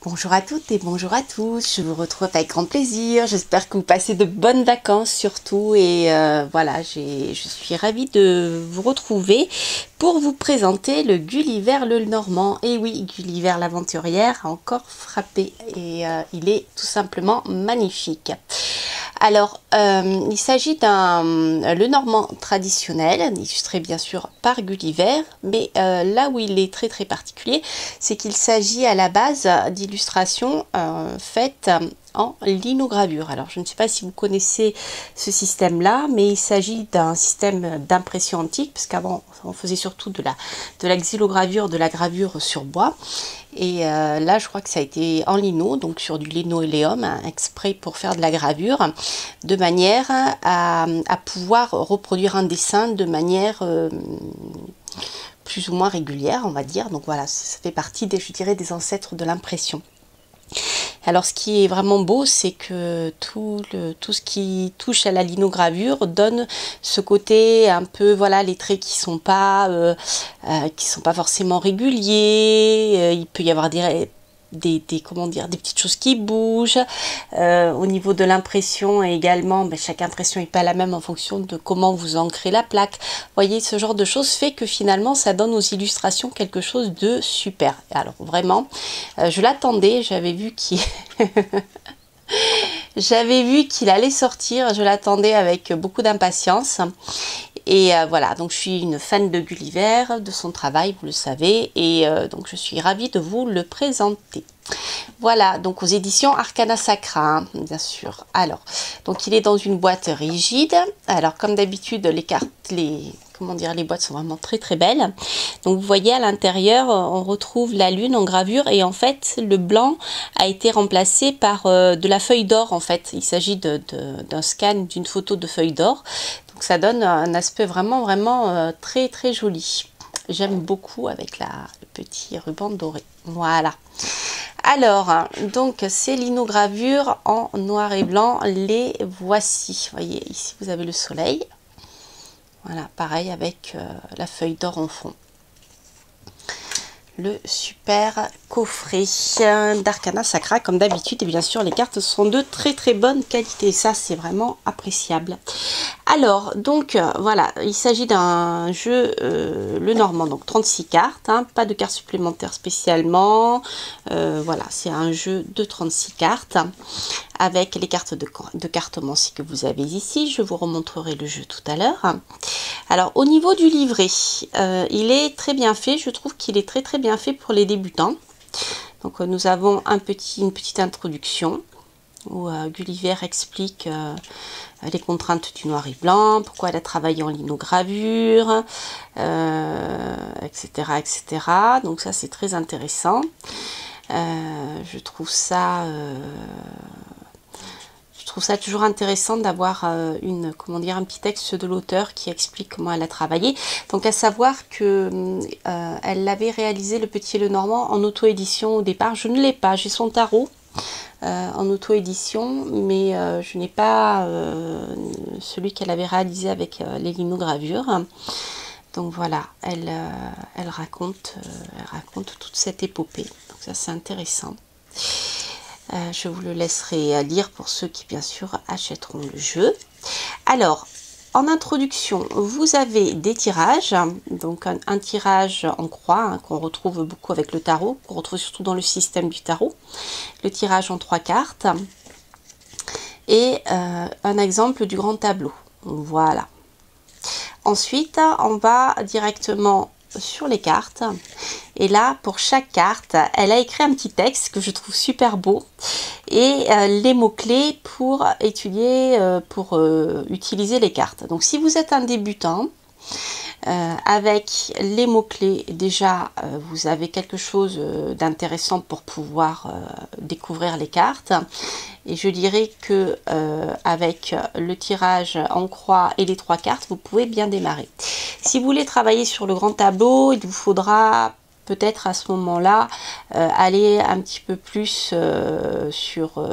Bonjour à toutes et bonjour à tous, je vous retrouve avec grand plaisir, j'espère que vous passez de bonnes vacances surtout et voilà, je suis ravie de vous retrouver pour vous présenter le Gulliver le Normand. Et oui, Gulliver l'aventurière a encore frappé et il est tout simplement magnifique. Alors, il s'agit d'un le Normand traditionnel, illustré bien sûr par Gulliver, mais là où il est très particulier, c'est qu'il s'agit à la base d'illustrations faites en linogravure. Alors, je ne sais pas si vous connaissez ce système-là, mais il s'agit d'un système d'impression antique, parce qu'avant, on faisait surtout de la xylogravure, de la gravure sur bois. Et là, je crois que ça a été en lino, donc sur du linoléum, hein, exprès pour faire de la gravure, de manière à pouvoir reproduire un dessin de manière plus ou moins régulière, on va dire. Donc voilà, ça fait partie des, je dirais, des ancêtres de l'impression. Alors ce qui est vraiment beau, c'est que tout ce qui touche à la linogravure donne ce côté un peu, voilà, les traits qui sont pas forcément réguliers. Il peut y avoir comment dire, des petites choses qui bougent. Au niveau de l'impression également, chaque impression n'est pas la même en fonction de comment vous ancrez la plaque. Vous voyez, ce genre de choses fait que finalement ça donne aux illustrations quelque chose de super. Alors vraiment, je l'attendais, j'avais vu qu'il j'avais vu qu'il allait sortir, je l'attendais avec beaucoup d'impatience. Et voilà, donc je suis une fan de Gulliver, de son travail, vous le savez, et donc je suis ravie de vous le présenter. Voilà, donc aux éditions Arcana Sacra, hein, bien sûr. Alors, donc il est dans une boîte rigide. Alors, comme d'habitude, les cartes, comment dire, les boîtes sont vraiment très belles. Donc, vous voyez à l'intérieur, on retrouve la lune en gravure et en fait, le blanc a été remplacé par de la feuille d'or. En fait, il s'agit d'un scan d'une photo de feuille d'or. Donc, ça donne un aspect vraiment très joli. J'aime beaucoup avec le petit ruban doré. Voilà. Alors, donc ces linogravures en noir et blanc, les voici. Vous voyez, ici vous avez le soleil. Voilà, pareil avec la feuille d'or en fond. Le super coffret d'Arcana Sacra, comme d'habitude. Et bien sûr, les cartes sont de très bonne qualité. Ça, c'est vraiment appréciable. Alors, donc, voilà, il s'agit d'un jeu, le Normand, donc 36 cartes, hein, pas de cartes supplémentaires spécialement. Voilà, c'est un jeu de 36 cartes, avec les cartes de cartomancie que vous avez ici. Je vous remontrerai le jeu tout à l'heure. Alors, au niveau du livret, il est très bien fait. Je trouve qu'il est très bien fait pour les débutants. Donc, nous avons une petite introduction où Gulliver explique les contraintes du noir et blanc, pourquoi elle a travaillé en linogravure, etc. Donc ça, c'est très intéressant. Je trouve ça toujours intéressant d'avoir comment dire, un petit texte de l'auteur qui explique comment elle a travaillé. Donc à savoir que elle avait réalisé Le Petit et le Normand en auto-édition au départ. Je ne l'ai pas, j'ai son tarot en auto-édition, mais je n'ai pas celui qu'elle avait réalisé avec les linogravures. Donc voilà, elle raconte toute cette épopée. Donc ça, c'est intéressant. Je vous le laisserai lire pour ceux qui, bien sûr, achèteront le jeu. Alors, en introduction, vous avez des tirages. Donc, un tirage en croix, hein, qu'on retrouve beaucoup avec le tarot, qu'on retrouve surtout dans le système du tarot. Le tirage en 3 cartes. Et un exemple du grand tableau. Voilà. Ensuite, on va directement sur les cartes. Et là, pour chaque carte, elle a écrit un petit texte que je trouve super beau. Et les mots-clés pour étudier, utiliser les cartes. Donc, si vous êtes un débutant, avec les mots-clés, déjà, vous avez quelque chose d'intéressant pour pouvoir découvrir les cartes. Et je dirais que avec le tirage en croix et les 3 cartes, vous pouvez bien démarrer. Si vous voulez travailler sur le grand tableau, il vous faudra peut-être à ce moment-là aller un petit peu plus sur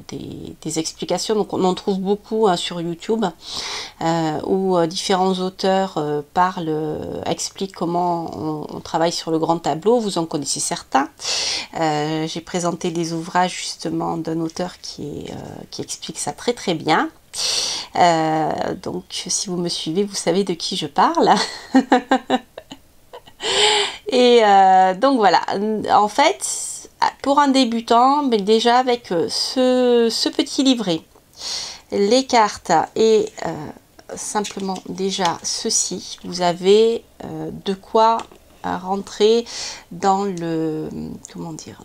des explications. Donc on en trouve beaucoup hein, sur YouTube où différents auteurs expliquent comment on travaille sur le grand tableau. Vous en connaissez certains. J'ai présenté des ouvrages justement d'un auteur qui explique ça très très bien. Donc si vous me suivez, vous savez de qui je parle. Et donc voilà, en fait, pour un débutant, mais déjà avec ce petit livret, les cartes et simplement déjà ceci, vous avez de quoi rentrer dans le, comment dire,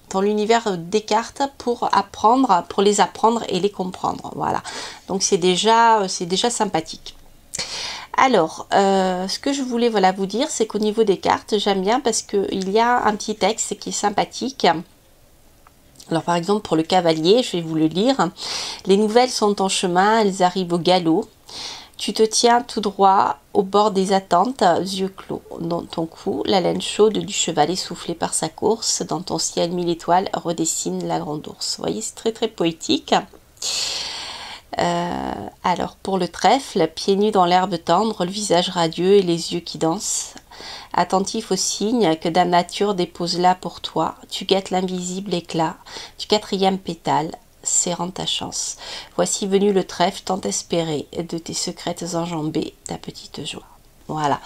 dans l'univers des cartes pour apprendre, pour les apprendre et les comprendre. Voilà, donc c'est déjà sympathique. Alors, ce que je voulais voilà, vous dire, c'est qu'au niveau des cartes, j'aime bien parce qu'il y a un petit texte qui est sympathique. Alors, par exemple, pour le cavalier, je vais vous le lire. Les nouvelles sont en chemin, elles arrivent au galop. Tu te tiens tout droit au bord des attentes, yeux clos. Dans ton cou, la laine chaude du cheval essoufflée par sa course. Dans ton ciel, 1000 étoiles redessinent la grande ours. Vous voyez, c'est très très poétique. Alors pour le trèfle, pieds nus dans l'herbe tendre, le visage radieux et les yeux qui dansent. Attentif aux signes que Dame Nature dépose là pour toi, tu guettes l'invisible éclat du 4e pétale, serrant ta chance. Voici venu le trèfle tant espéré, de tes secrètes enjambées, ta petite joie. Voilà,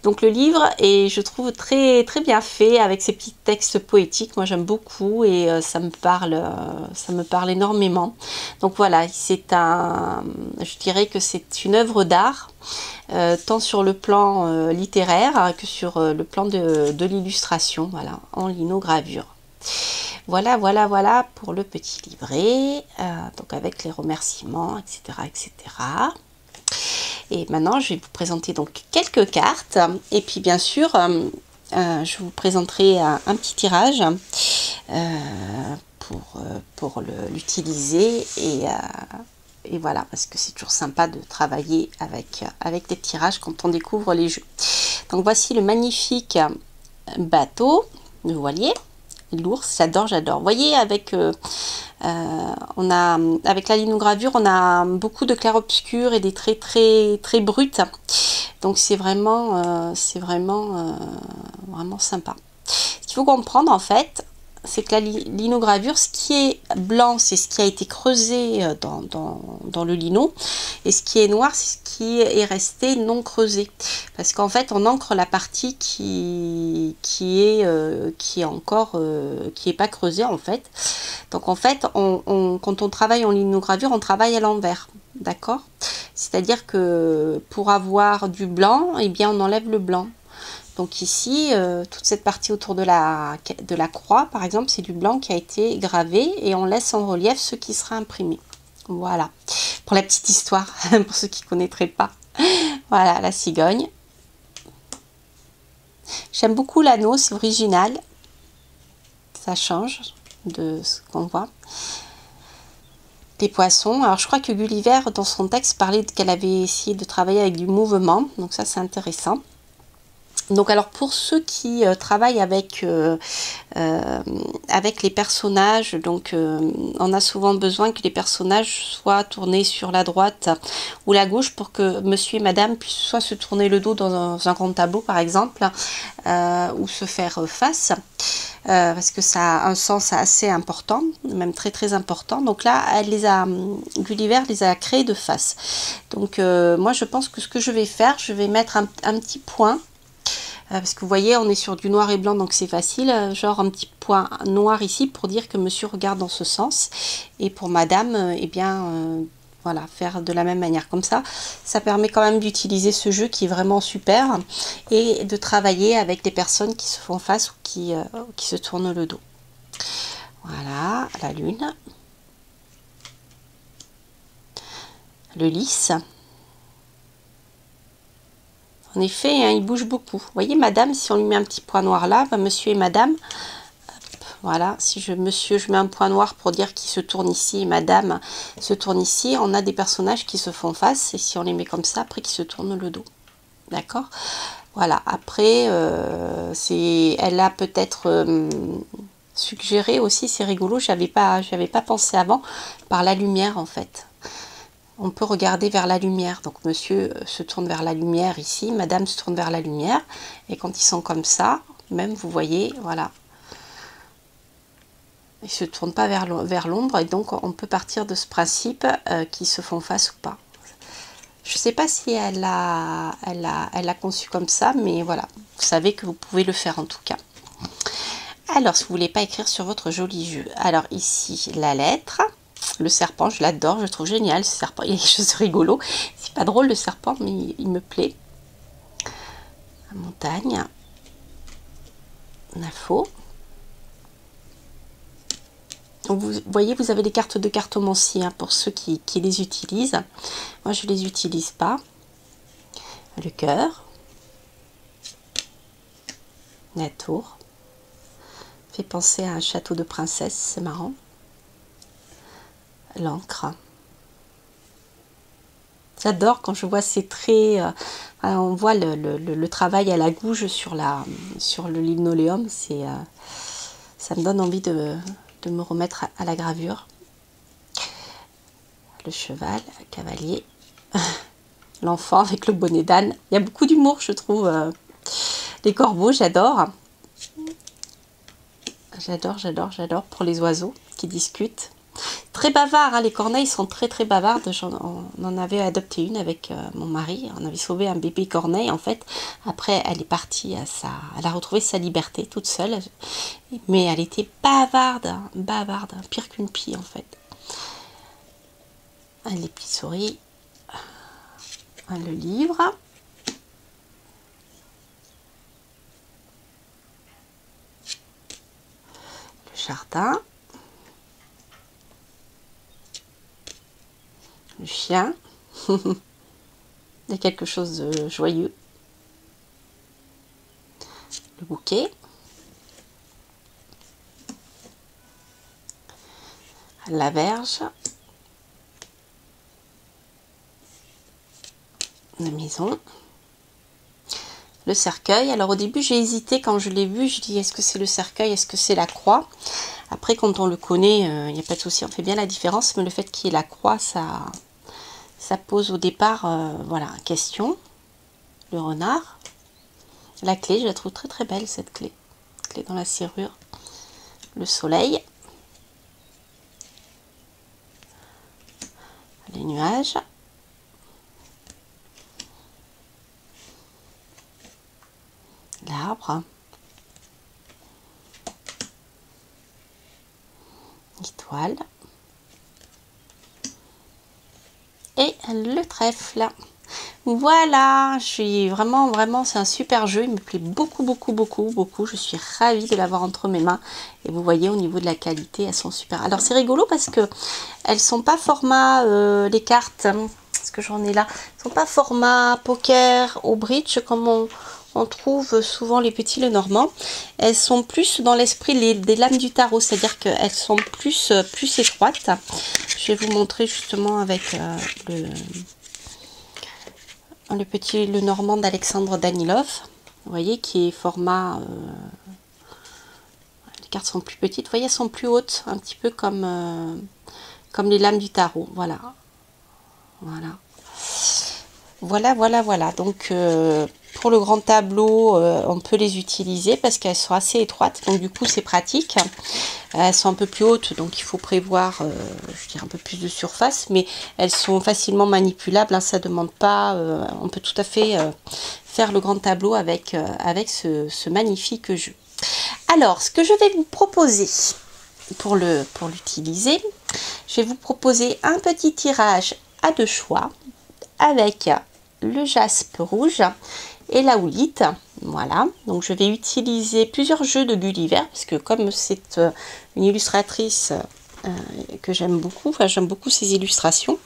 donc le livre est, je trouve, très très bien fait avec ces petits textes poétiques. Moi j'aime beaucoup et ça me parle énormément. Donc voilà, je dirais que c'est une œuvre d'art, tant sur le plan littéraire que sur le plan de l'illustration, voilà, en linogravure. Voilà, voilà, voilà pour le petit livret, donc avec les remerciements, etc., etc. Et maintenant, je vais vous présenter donc quelques cartes. Et puis, bien sûr, je vous présenterai un petit tirage pour l'utiliser. Et voilà, parce que c'est toujours sympa de travailler avec des tirages quand on découvre les jeux. Donc, voici le magnifique bateau, le voilier. L'ours, j'adore. Vous voyez, avec avec la linogravure, on a beaucoup de clair-obscur et des traits très très bruts. Donc c'est vraiment vraiment sympa. Ce qu'il faut comprendre en fait, c'est que la linogravure, ce qui est blanc, c'est ce qui a été creusé dans le lino, et ce qui est noir, c'est ce qui est resté non creusé. Parce qu'en fait, on encre la partie qui est pas creusée en fait. Donc en fait, quand on travaille en linogravure, on travaille à l'envers, d'accord? C'est-à-dire que pour avoir du blanc, eh bien, on enlève le blanc. Donc ici, toute cette partie autour de la croix, par exemple, c'est du blanc qui a été gravé et on laisse en relief ce qui sera imprimé. Voilà, pour la petite histoire, pour ceux qui ne connaîtraient pas. Voilà, la cigogne. J'aime beaucoup l'anneau, c'est original. Ça change de ce qu'on voit. Les poissons. Alors je crois que Gulliver, dans son texte, parlait qu'elle avait essayé de travailler avec du mouvement. Donc ça, c'est intéressant. Donc alors pour ceux qui travaillent avec les personnages, donc on a souvent besoin que les personnages soient tournés sur la droite ou la gauche pour que monsieur et madame puissent soit se tourner le dos dans un grand tableau par exemple, ou se faire face. Parce que ça a un sens assez important, même très très important. Donc là, Gulliver les a créés de face. Donc moi je pense que ce que je vais faire, je vais mettre un petit point. Parce que vous voyez, on est sur du noir et blanc, donc c'est facile. Genre un petit point noir ici pour dire que monsieur regarde dans ce sens. Et pour madame, eh bien, voilà, faire de la même manière comme ça. Ça permet quand même d'utiliser ce jeu qui est vraiment super. Et de travailler avec des personnes qui se font face ou qui se tournent le dos. Voilà, la lune. Le lys. En effet, hein, il bouge beaucoup. Vous voyez, madame, si on lui met un petit point noir là, ben, monsieur et madame, hop, voilà, si monsieur, je mets un point noir pour dire qu'il se tourne ici, et madame se tourne ici, on a des personnages qui se font face, et si on les met comme ça, après qu'ils se tournent le dos. D'accord? Voilà, après, elle a peut-être suggéré aussi, c'est rigolo, j'avais pas pensé avant, par la lumière en fait. On peut regarder vers la lumière. Donc monsieur se tourne vers la lumière ici, madame se tourne vers la lumière. Et quand ils sont comme ça, même vous voyez, voilà. Ils ne se tournent pas vers l'ombre. Et donc on peut partir de ce principe qu'ils se font face ou pas. Je ne sais pas si elle a conçu comme ça, mais voilà. Vous savez que vous pouvez le faire en tout cas. Alors, si vous ne voulez pas écrire sur votre joli jeu. Alors ici, la lettre. Le serpent, je l'adore, je le trouve génial ce serpent, il y a quelque chose de rigolo. C'est pas drôle le serpent, mais il me plaît. La montagne. La faux. Vous voyez, vous avez des cartes de cartomancie hein, pour ceux qui les utilisent. Moi, je ne les utilise pas. Le cœur. La tour. Fait penser à un château de princesse, c'est marrant. L'encre. J'adore quand je vois ces traits. On voit le travail à la gouge sur le linoléum. Ça me donne envie de me remettre à la gravure. Le cheval, le cavalier, l'enfant avec le bonnet d'âne. Il y a beaucoup d'humour, je trouve. Les corbeaux, j'adore. J'adore pour les oiseaux qui discutent. Très bavards, hein, les corneilles sont très très bavardes. On en avait adopté une avec mon mari. On avait sauvé un bébé corneille en fait. Après, elle est partie elle a retrouvé sa liberté toute seule. Mais elle était bavarde, hein, bavarde, pire qu'une pie en fait. Les petites souris. Le livre. Le jardin. Le chien. Il y a quelque chose de joyeux. Le bouquet. La verge. La maison. Le cercueil. Alors au début j'ai hésité quand je l'ai vu. Je dis est-ce que c'est le cercueil, est-ce que c'est la croix? Après quand on le connaît, il n'y a pas de souci, on fait bien la différence. Mais le fait qu'il y ait la croix, ça pose au départ, voilà, question. Le renard. La clé, je la trouve très très belle cette clé. Clé dans la serrure. Le soleil. Les nuages. L'arbre. L'étoile. Et le trèfle. Voilà, je suis vraiment, c'est un super jeu, il me plaît beaucoup. Je suis ravie de l'avoir entre mes mains. Et vous voyez, au niveau de la qualité, elles sont super. Alors, c'est rigolo parce que elles sont pas format, les cartes, parce que j'en ai là, elles sont pas format poker au bridge, comme on trouve souvent les petits Lenormand. Elles sont plus dans l'esprit des lames du tarot, c'est-à-dire qu'elles sont plus étroites. Je vais vous montrer justement avec le petit Lenormand d'Alexandre Danilov, vous voyez, qui est format, les cartes sont plus petites, vous voyez, elles sont plus hautes, un petit peu comme les lames du tarot, voilà. Donc pour le grand tableau, on peut les utiliser parce qu'elles sont assez étroites, donc du coup c'est pratique. Elles sont un peu plus hautes, donc il faut prévoir, je dirais, un peu plus de surface, mais elles sont facilement manipulables, hein, ça ne demande pas, on peut tout à fait faire le grand tableau avec ce magnifique jeu. Alors, ce que je vais vous proposer pour l'utiliser, je vais vous proposer un petit tirage à deux choix avec le jaspe rouge et la houlite. Voilà, donc je vais utiliser plusieurs jeux de Gulliver parce que comme c'est une illustratrice que j'aime beaucoup, enfin j'aime beaucoup ses illustrations,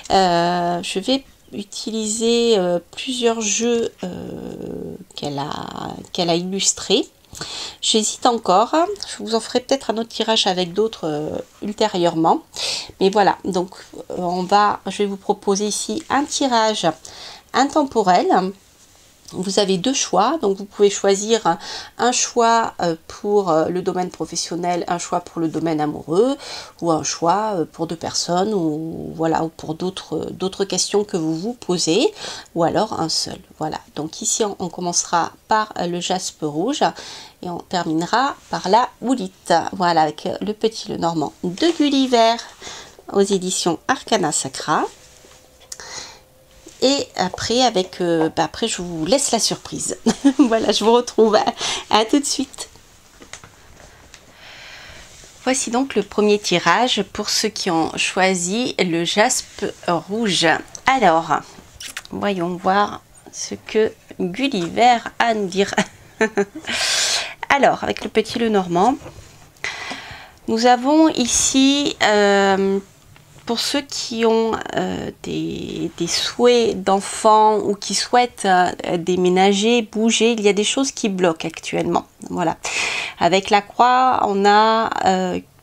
je vais utiliser plusieurs jeux qu'elle a illustrés. J'hésite encore, je vous en ferai peut-être un autre tirage avec d'autres ultérieurement, mais voilà, donc je vais vous proposer ici un tirage intemporel Vous avez deux choix, donc vous pouvez choisir un choix pour le domaine professionnel, un choix pour le domaine amoureux, ou un choix pour deux personnes, ou voilà, ou pour d'autres questions que vous vous posez, ou alors un seul. Voilà, donc ici on commencera par le jaspe rouge et on terminera par la houlite. Voilà, avec le petit Lenormand de Gulliver aux éditions Arcana Sacra. Et après, après, je vous laisse la surprise. Voilà, je vous retrouve. À tout de suite. Voici donc le premier tirage pour ceux qui ont choisi le jaspe rouge. Alors, voyons voir ce que Gulliver a à nous dire. Alors, avec le petit Lenormand, nous avons ici... pour ceux qui ont des souhaits d'enfants ou qui souhaitent déménager, bouger, il y a des choses qui bloquent actuellement. Voilà. Avec la croix, on a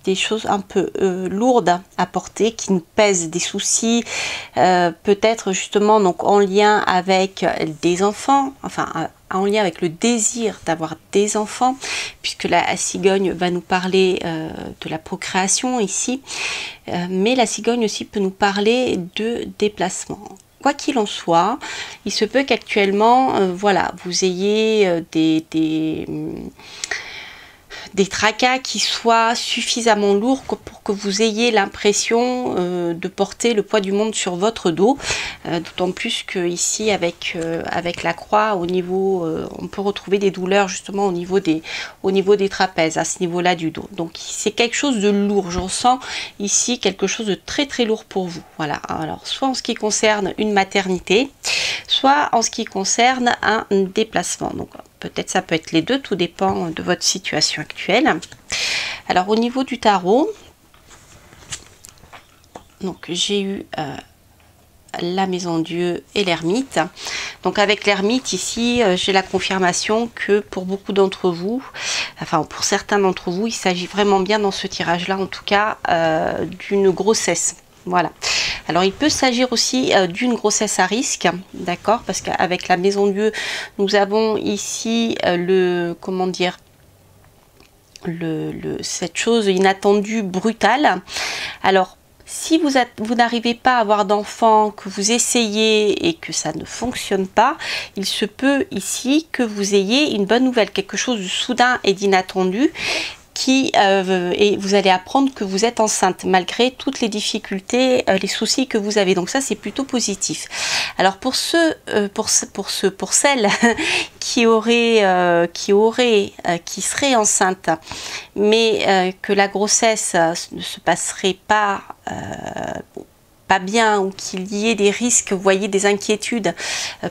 des choses un peu lourdes à porter, qui nous pèsent des soucis, peut-être justement donc en lien avec des enfants, enfin en lien avec le désir d'avoir des enfants, puisque la cigogne va nous parler de la procréation ici, mais la cigogne aussi peut nous parler de déplacement. Quoi qu'il en soit, il se peut qu'actuellement, voilà, vous ayez des tracas qui soient suffisamment lourds pour que vous ayez l'impression de porter le poids du monde sur votre dos, d'autant plus que ici avec la croix au niveau, on peut retrouver des douleurs justement au niveau des trapèzes, à ce niveau là du dos. Donc c'est quelque chose de lourd, je ressens ici quelque chose de très très lourd pour vous. Voilà, alors soit en ce qui concerne une maternité, soit en ce qui concerne un déplacement. Donc peut-être ça peut être les deux, tout dépend de votre situation actuelle. Alors au niveau du tarot, donc j'ai eu la maison Dieu et l'ermite. Donc avec l'ermite ici, j'ai la confirmation que pour beaucoup d'entre vous, enfin pour certains d'entre vous, il s'agit vraiment bien dans ce tirage là en tout cas d'une grossesse. Voilà. Alors il peut s'agir aussi d'une grossesse à risque, d'accord, parce qu'avec la maison Dieu, nous avons ici comment dire, cette chose inattendue, brutale. Alors si vous n'arrivez pas à avoir d'enfant, que vous essayez et que ça ne fonctionne pas, il se peut ici que vous ayez une bonne nouvelle, quelque chose de soudain et d'inattendu, et vous allez apprendre que vous êtes enceinte malgré toutes les difficultés, les soucis que vous avez. Donc ça c'est plutôt positif. Alors pour celles qui seraient enceintes, mais que la grossesse ne se passerait pas bien, ou qu'il y ait des risques, vous voyez, des inquiétudes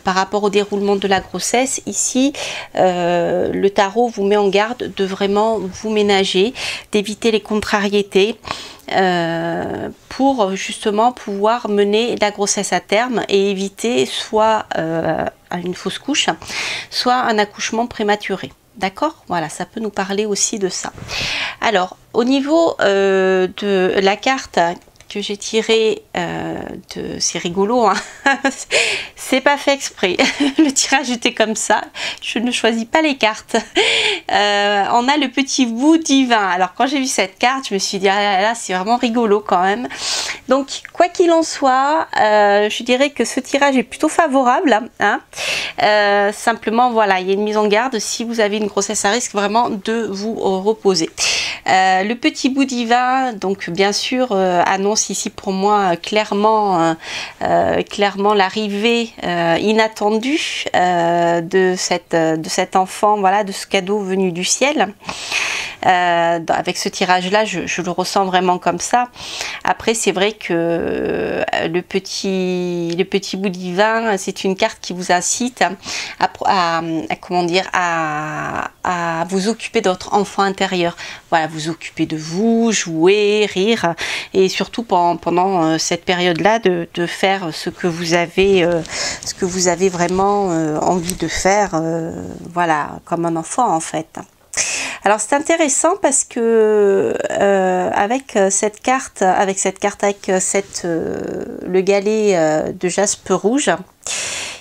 par rapport au déroulement de la grossesse, ici le tarot vous met en garde de vraiment vous ménager, d'éviter les contrariétés pour justement pouvoir mener la grossesse à terme et éviter soit une fausse couche, soit un accouchement prématuré. D'accord? Voilà, ça peut nous parler aussi de ça. Alors, au niveau de la carte que j'ai tiré c'est rigolo, hein. C'est pas fait exprès. Le tirage était comme ça, je ne choisis pas les cartes. On a le petit bout divin. Alors quand j'ai vu cette carte, je me suis dit ah là c'est vraiment rigolo quand même. Donc quoi qu'il en soit, je dirais que ce tirage est plutôt favorable, hein. Simplement voilà, il y a une mise en garde si vous avez une grossesse à risque, vraiment de vous reposer. Le petit bout divin, donc bien sûr annonce ici pour moi clairement l'arrivée inattendue de cet enfant, voilà, de ce cadeau venu du ciel. Avec ce tirage là je le ressens vraiment comme ça. Après c'est vrai que le petit bout divin, c'est une carte qui vous incite à comment dire, à vous occuper de votre enfant intérieur. Voilà, vous occuper de vous, jouer, rire, et surtout pendant cette période là de faire ce que vous avez vraiment envie de faire, voilà, comme un enfant en fait. Alors c'est intéressant parce que avec le galet de jaspe rouge,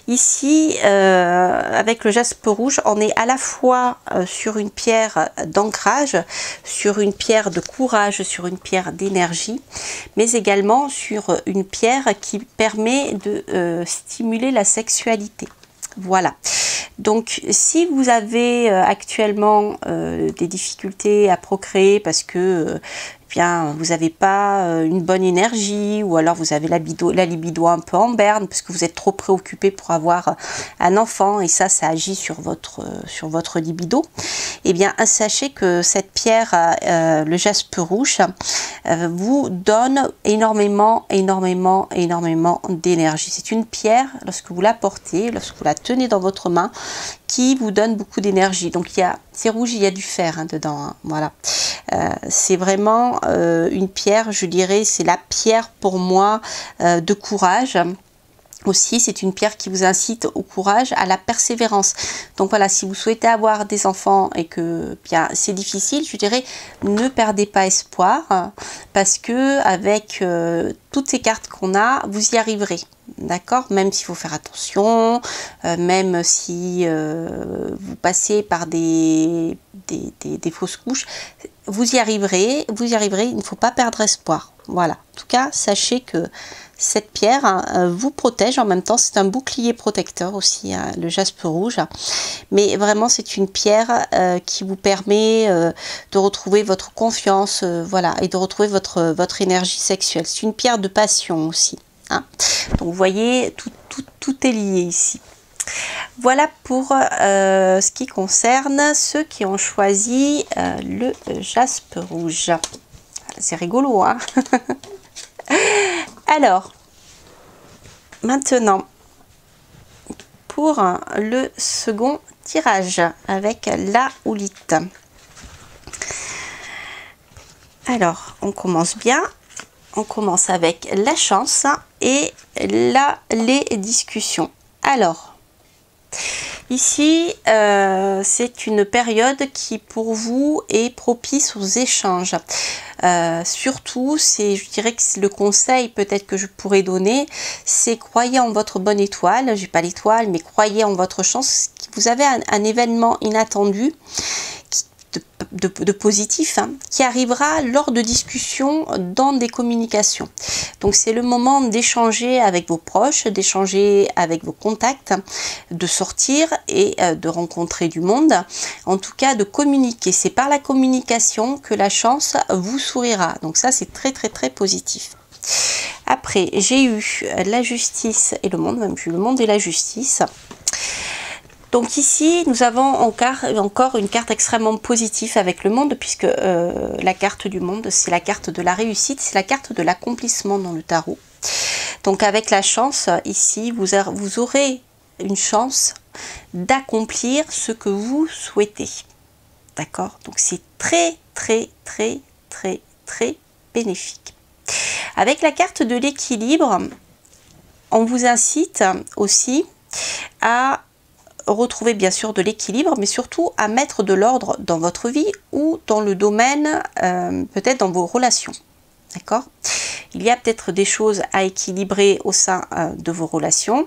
Ici, avec le jaspe rouge, on est à la fois sur une pierre d'ancrage, sur une pierre de courage, sur une pierre d'énergie, mais également sur une pierre qui permet de stimuler la sexualité. Voilà. Donc, si vous avez actuellement des difficultés à procréer parce que bien, vous n'avez pas une bonne énergie, ou alors vous avez la libido un peu en berne parce que vous êtes trop préoccupé pour avoir un enfant, et ça agit sur votre libido, eh bien sachez que cette pierre, le jaspe rouge, vous donne énormément d'énergie. C'est une pierre, lorsque vous la portez, lorsque vous la tenez dans votre main, qui vous donne beaucoup d'énergie. Donc c'est rouge, il y a du fer dedans, hein, voilà. C'est vraiment une pierre, je dirais, c'est la pierre pour moi de courage. Aussi, c'est une pierre qui vous incite au courage, à la persévérance. Donc voilà, si vous souhaitez avoir des enfants et que bien c'est difficile, je dirais, ne perdez pas espoir, parce que avec toutes ces cartes qu'on a, vous y arriverez. D'accord? Même s'il faut faire attention, même si vous passez par des fausses couches, vous y arriverez, il ne faut pas perdre espoir. Voilà. En tout cas, sachez que cette pierre vous protège. En même temps, c'est un bouclier protecteur aussi, hein, le jaspe rouge. Mais vraiment, c'est une pierre qui vous permet de retrouver votre confiance, voilà, et de retrouver votre énergie sexuelle. C'est une pierre de passion aussi, hein. Donc, vous voyez, tout est lié ici. Voilà pour ce qui concerne ceux qui ont choisi le jaspe rouge. C'est rigolo, hein. Alors, maintenant, pour le second tirage avec la houlite. Alors, on commence bien. On commence avec la chance et là, les discussions. Alors, ici, c'est une période qui pour vous est propice aux échanges. Surtout, je dirais que le conseil peut-être que je pourrais donner, c'est croyez en votre bonne étoile. J'ai pas l'étoile, mais croyez en votre chance. Vous avez un événement inattendu de positif, hein, qui arrivera lors de discussions dans des communications. Donc c'est le moment d'échanger avec vos proches, d'échanger avec vos contacts, de sortir et de rencontrer du monde. En tout cas, de communiquer. C'est par la communication que la chance vous sourira. Donc ça, c'est très positif. Après, j'ai eu la justice et le monde, même plus le monde et la justice. Donc ici, nous avons encore une carte extrêmement positive avec le monde, puisque la carte du monde, c'est la carte de la réussite, c'est la carte de l'accomplissement dans le tarot. Donc avec la chance, ici, vous aurez une chance d'accomplir ce que vous souhaitez. D'accord? Donc c'est très bénéfique. Avec la carte de l'équilibre, on vous incite aussi à retrouver bien sûr de l'équilibre, mais surtout à mettre de l'ordre dans votre vie ou dans le domaine, peut-être dans vos relations. D'accord? Il y a peut-être des choses à équilibrer au sein de vos relations,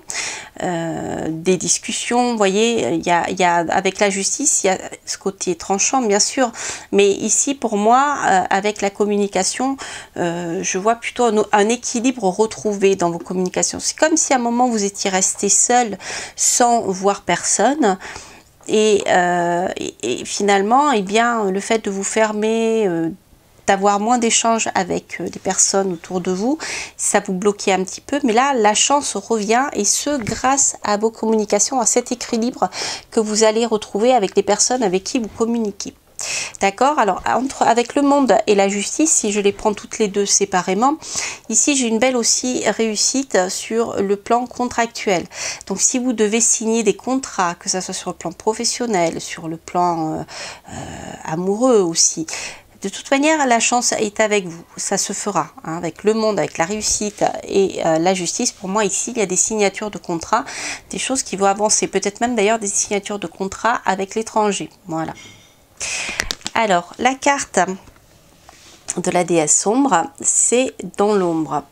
des discussions. Vous voyez, il y a avec la justice, il y a ce côté tranchant bien sûr, mais ici pour moi, avec la communication, je vois plutôt un équilibre retrouvé dans vos communications. C'est comme si à un moment vous étiez resté seul sans voir personne. Et finalement, eh bien, le fait de vous fermer, d'avoir moins d'échanges avec les personnes autour de vous, ça vous bloquait un petit peu, mais là la chance revient, et ce grâce à vos communications, à cet équilibre que vous allez retrouver avec les personnes avec qui vous communiquez. D'accord? Alors avec le monde et la justice, si je les prends toutes les deux séparément, ici j'ai une belle aussi réussite sur le plan contractuel. Donc si vous devez signer des contrats, que ce soit sur le plan professionnel, sur le plan amoureux aussi, de toute manière, la chance est avec vous, ça se fera, hein, avec le monde, avec la réussite et la justice. Pour moi, ici, il y a des signatures de contrats, des choses qui vont avancer, peut-être même d'ailleurs des signatures de contrats avec l'étranger. Voilà. Alors, la carte de la déesse sombre, c'est dans l'ombre.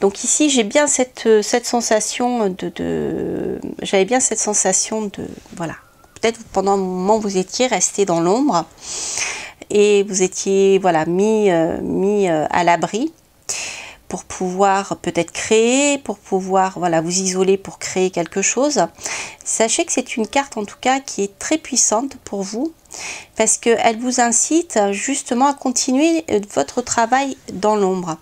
Donc ici, j'ai bien cette sensation j'avais bien cette sensation de, voilà, peut-être pendant un moment vous étiez resté dans l'ombre et vous étiez, voilà, mis à l'abri pour pouvoir peut-être créer, pour pouvoir, voilà, vous isoler pour créer quelque chose. Sachez que c'est une carte en tout cas qui est très puissante pour vous parce qu'elle vous incite justement à continuer votre travail dans l'ombre.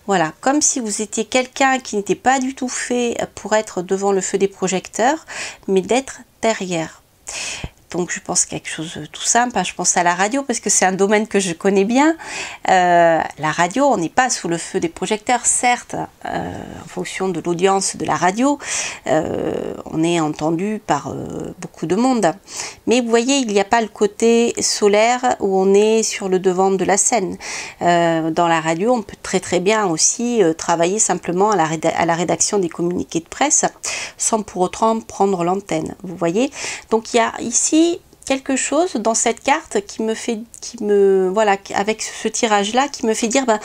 Voilà, comme si vous étiez quelqu'un qui n'était pas du tout fait pour être devant le feu des projecteurs, mais d'être derrière. Donc je pense quelque chose de tout simple, hein. Je pense à la radio parce que c'est un domaine que je connais bien. La radio, on n'est pas sous le feu des projecteurs, certes, en fonction de l'audience de la radio, on est entendu par beaucoup de monde. Mais vous voyez, il n'y a pas le côté solaire où on est sur le devant de la scène. Dans la radio, on peut très bien aussi travailler simplement à la rédaction des communiqués de presse sans pour autant prendre l'antenne. Vous voyez, donc il y a ici quelque chose dans cette carte voilà, avec ce tirage là qui me fait dire, ben,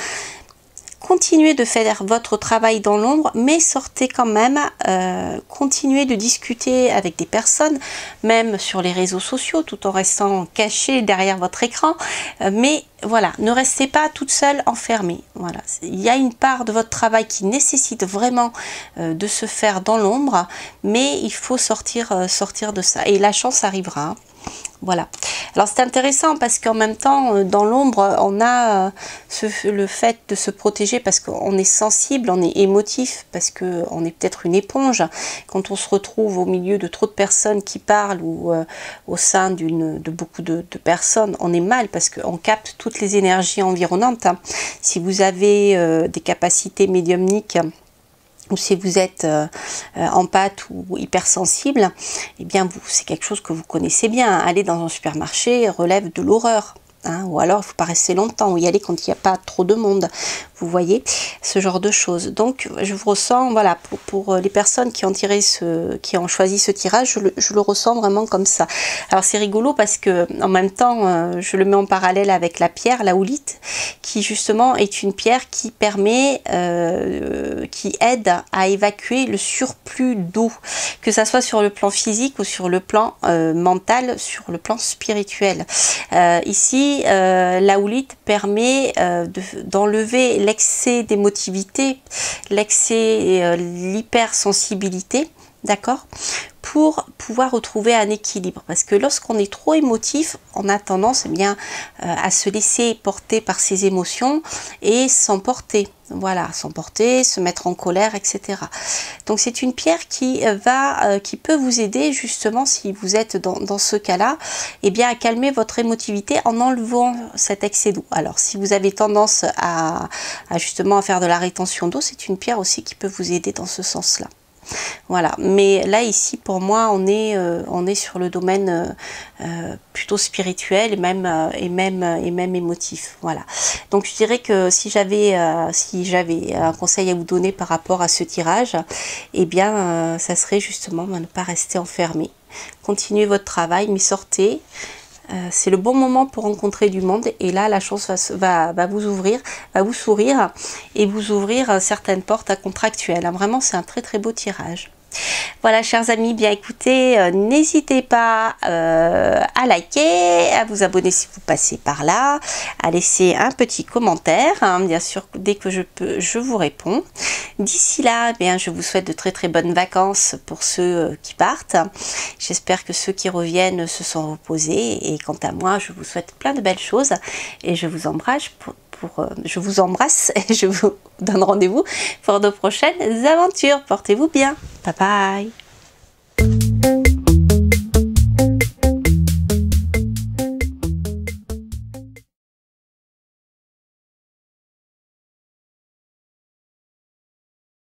continuez de faire votre travail dans l'ombre, mais sortez quand même, continuez de discuter avec des personnes, même sur les réseaux sociaux, tout en restant caché derrière votre écran, mais voilà, ne restez pas toute seule enfermée. Voilà, il y a une part de votre travail qui nécessite vraiment de se faire dans l'ombre, mais il faut sortir de ça, et la chance arrivera, hein. Voilà, alors c'est intéressant parce qu'en même temps dans l'ombre on a le fait de se protéger parce qu'on est sensible, on est émotif, parce qu'on est peut-être une éponge. Quand on se retrouve au milieu de trop de personnes qui parlent ou au sein de beaucoup de personnes, on est mal parce qu'on capte toutes les énergies environnantes, hein. Si vous avez des capacités médiumniques, ou si vous êtes empathe ou hypersensible, eh bien c'est quelque chose que vous connaissez bien. Aller dans un supermarché relève de l'horreur, hein, ou alors il ne faut pas rester longtemps, ou y aller quand il n'y a pas trop de monde. Vous voyez, ce genre de choses. Donc je vous ressens, voilà, pour les personnes qui ont choisi ce tirage, je le ressens vraiment comme ça. Alors c'est rigolo parce que en même temps, je le mets en parallèle avec la pierre, la houlite, qui justement est une pierre qui permet, qui aide à évacuer le surplus d'eau, que ça soit sur le plan physique ou sur le plan mental, sur le plan spirituel. Ici, la houlite permet d'enlever l'excès d'émotivité, l'excès, l'hypersensibilité, d'accord, pour pouvoir retrouver un équilibre. Parce que lorsqu'on est trop émotif, on a tendance, eh bien, à se laisser porter par ses émotions et s'emporter. Voilà, s'emporter, se mettre en colère, etc. Donc c'est une pierre qui peut vous aider justement si vous êtes dans ce cas-là, eh bien à calmer votre émotivité en enlevant cet excès d'eau. Alors si vous avez tendance à justement à faire de la rétention d'eau, c'est une pierre aussi qui peut vous aider dans ce sens-là. Voilà, mais là ici pour moi on est sur le domaine plutôt spirituel et même émotif. Voilà, donc je dirais que si j'avais un conseil à vous donner par rapport à ce tirage, eh bien ça serait justement ne pas rester enfermé, continuez votre travail mais sortez. C'est le bon moment pour rencontrer du monde et là la chance va vous ouvrir, va vous sourire et vous ouvrir certaines portes contractuelles. Vraiment c'est un très beau tirage. Voilà chers amis, bien écoutez, n'hésitez pas à liker, à vous abonner si vous passez par là, à laisser un petit commentaire, hein, bien sûr dès que je peux je vous réponds. D'ici là, eh bien, je vous souhaite de très bonnes vacances pour ceux qui partent. J'espère que ceux qui reviennent se sont reposés et quant à moi je vous souhaite plein de belles choses et je vous embrasse je vous embrasse et je vous donne rendez-vous pour de prochaines aventures. Portez-vous bien. Bye bye.